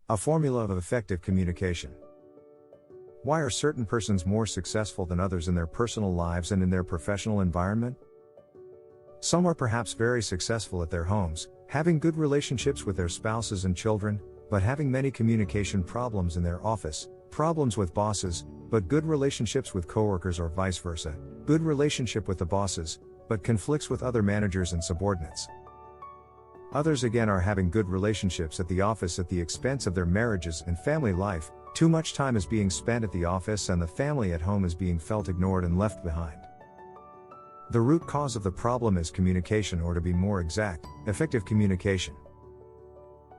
A formula of effective communication. Why are certain persons more successful than others in their personal lives and in their professional environment? Some are perhaps very successful at their homes, having good relationships with their spouses and children, but having many communication problems in their office, problems with bosses, but good relationships with coworkers, or vice versa, good relationship with the bosses, but conflicts with other managers and subordinates. Others again are having good relationships at the office at the expense of their marriages and family life. Too much time is being spent at the office and the family at home is being felt ignored and left behind. The root cause of the problem is communication, or to be more exact, effective communication.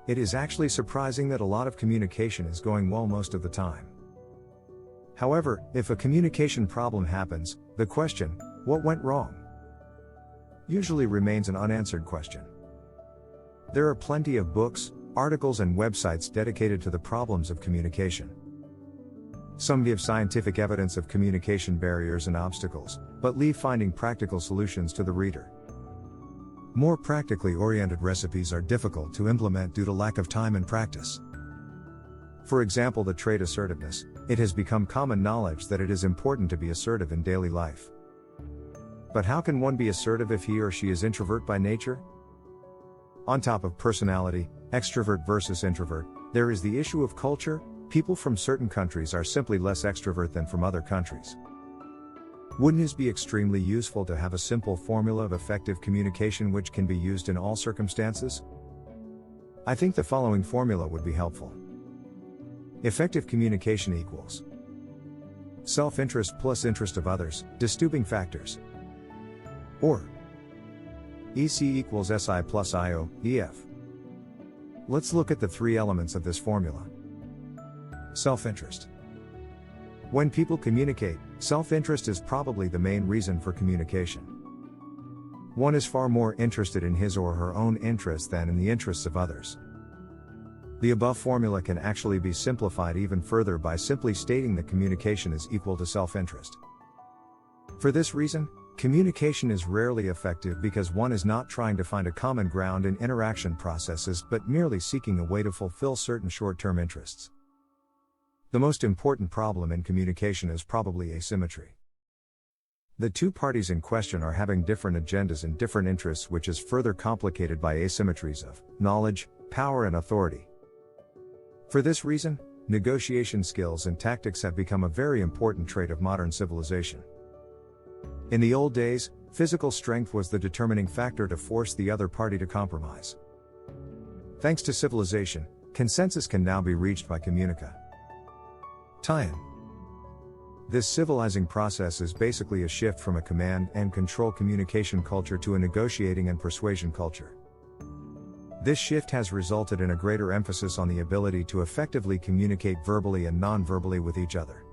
It is actually surprising that a lot of communication is going well most of the time. However, if a communication problem happens, the question, what went wrong, usually remains an unanswered question. There are plenty of books, articles and websites dedicated to the problems of communication. Some give scientific evidence of communication barriers and obstacles, but leave finding practical solutions to the reader. More practically oriented recipes are difficult to implement due to lack of time and practice. For example, the trait assertiveness. It has become common knowledge that it is important to be assertive in daily life. But how can one be assertive if he or she is introvert by nature? On top of personality, extrovert versus introvert, there is the issue of culture. People from certain countries are simply less extrovert than from other countries. Wouldn't it be extremely useful to have a simple formula of effective communication which can be used in all circumstances? I think the following formula would be helpful. Effective communication equals self-interest plus interest of others, disturbing factors. Or EC equals SI plus IO, EF. Let's look at the three elements of this formula. Self-interest. When people communicate, self-interest is probably the main reason for communication. One is far more interested in his or her own interests than in the interests of others. The above formula can actually be simplified even further by simply stating that communication is equal to self-interest. For this reason, communication is rarely effective because one is not trying to find a common ground in interaction processes but merely seeking a way to fulfill certain short-term interests. The most important problem in communication is probably asymmetry. The two parties in question are having different agendas and different interests, which is further complicated by asymmetries of knowledge, power and authority. For this reason, negotiation skills and tactics have become a very important trait of modern civilization. In the old days, physical strength was the determining factor to force the other party to compromise. Thanks to civilization, consensus can now be reached by communica. Tie-in. This civilizing process is basically a shift from a command and control communication culture to a negotiating and persuasion culture. This shift has resulted in a greater emphasis on the ability to effectively communicate verbally and non-verbally with each other.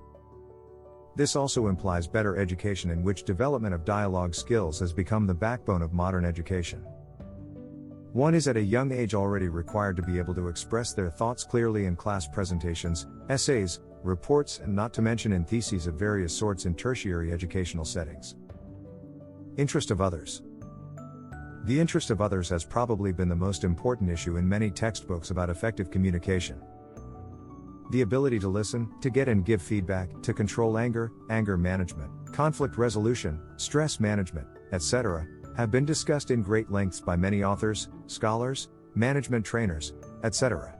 This also implies better education, in which development of dialogue skills has become the backbone of modern education. One is at a young age already required to be able to express their thoughts clearly in class presentations, essays, reports, and not to mention in theses of various sorts in tertiary educational settings. Interest of others. The interest of others has probably been the most important issue in many textbooks about effective communication. The ability to listen, to get and give feedback, to control anger, anger management, conflict resolution, stress management, etc., have been discussed in great lengths by many authors, scholars, management trainers, etc.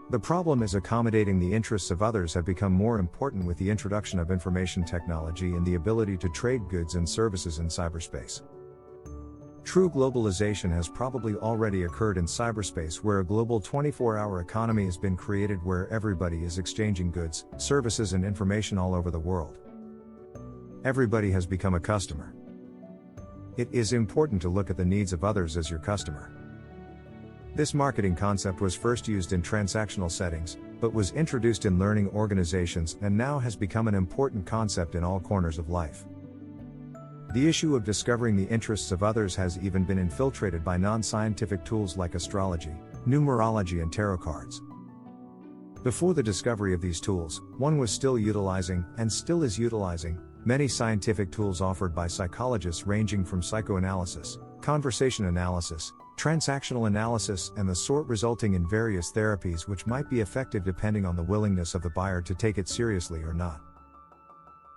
The problem is accommodating the interests of others have become more important with the introduction of information technology and the ability to trade goods and services in cyberspace. True globalization has probably already occurred in cyberspace, where a global 24-hour economy has been created where everybody is exchanging goods, services and information all over the world. Everybody has become a customer. It is important to look at the needs of others as your customer. This marketing concept was first used in transactional settings, but was introduced in learning organizations and now has become an important concept in all corners of life. The issue of discovering the interests of others has even been infiltrated by non-scientific tools like astrology, numerology and tarot cards. Before the discovery of these tools, one was still utilizing, and still is utilizing, many scientific tools offered by psychologists ranging from psychoanalysis, conversation analysis, transactional analysis, and the sort, resulting in various therapies which might be effective depending on the willingness of the buyer to take it seriously or not.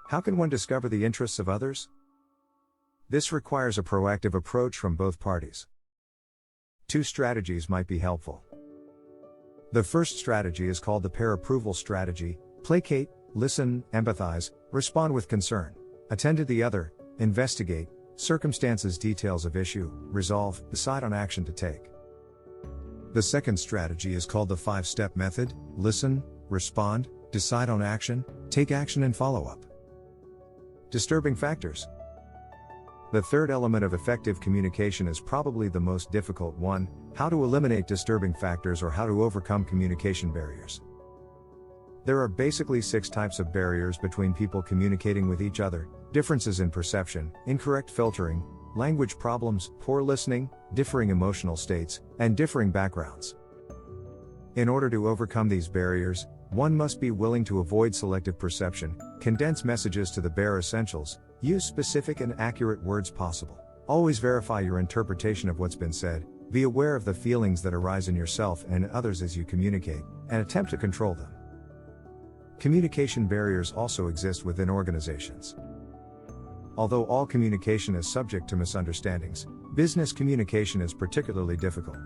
How can one discover the interests of others? This requires a proactive approach from both parties. Two strategies might be helpful. The first strategy is called the pair approval strategy: placate, listen, empathize, respond with concern. Attend to the other, investigate, circumstances, details of issue, resolve, decide on action to take. The second strategy is called the 5-step method: listen, respond, decide on action, take action, and follow up. Disturbing factors. The third element of effective communication is probably the most difficult one: how to eliminate disturbing factors, or how to overcome communication barriers. There are basically 6 types of barriers between people communicating with each other: differences in perception, incorrect filtering, language problems, poor listening, differing emotional states, and differing backgrounds. In order to overcome these barriers, one must be willing to avoid selective perception, condense messages to the bare essentials, use specific and accurate words possible. Always verify your interpretation of what's been said, be aware of the feelings that arise in yourself and in others as you communicate, and attempt to control them. Communication barriers also exist within organizations. Although all communication is subject to misunderstandings, business communication is particularly difficult.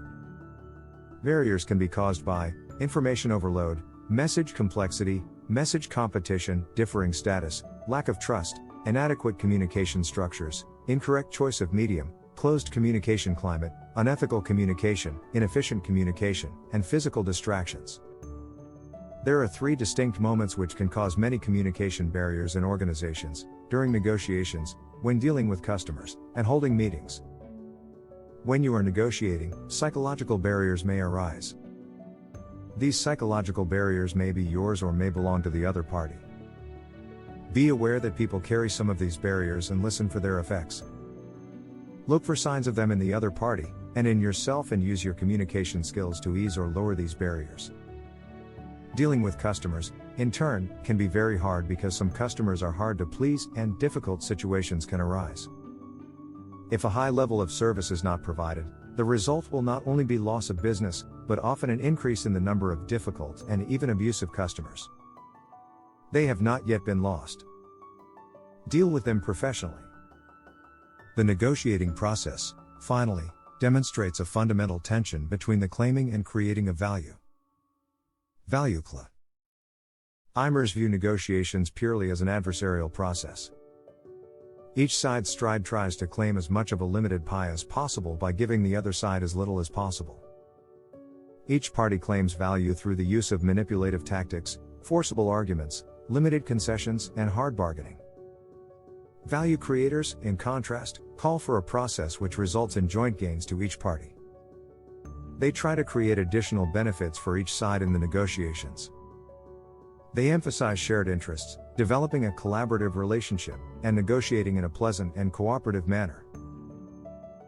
Barriers can be caused by information overload, message complexity, message competition, differing status, lack of trust, inadequate communication structures, incorrect choice of medium, closed communication climate, unethical communication, inefficient communication, and physical distractions. There are 3 distinct moments which can cause many communication barriers in organizations: during negotiations, when dealing with customers, and holding meetings. When you are negotiating, psychological barriers may arise. These psychological barriers may be yours or may belong to the other party. Be aware that people carry some of these barriers and listen for their effects. Look for signs of them in the other party, and in yourself, and use your communication skills to ease or lower these barriers. Dealing with customers, in turn, can be very hard because some customers are hard to please and difficult situations can arise. If a high level of service is not provided, the result will not only be loss of business, but often an increase in the number of difficult and even abusive customers. They have not yet been lost. Deal with them professionally. The negotiating process, finally, demonstrates a fundamental tension between the claiming and creating of value. Value cla. Eimers view negotiations purely as an adversarial process. Each side's stride tries to claim as much of a limited pie as possible by giving the other side as little as possible. Each party claims value through the use of manipulative tactics, forcible arguments, limited concessions, and hard bargaining. Value creators, in contrast, call for a process which results in joint gains to each party. They try to create additional benefits for each side in the negotiations. They emphasize shared interests, developing a collaborative relationship, and negotiating in a pleasant and cooperative manner.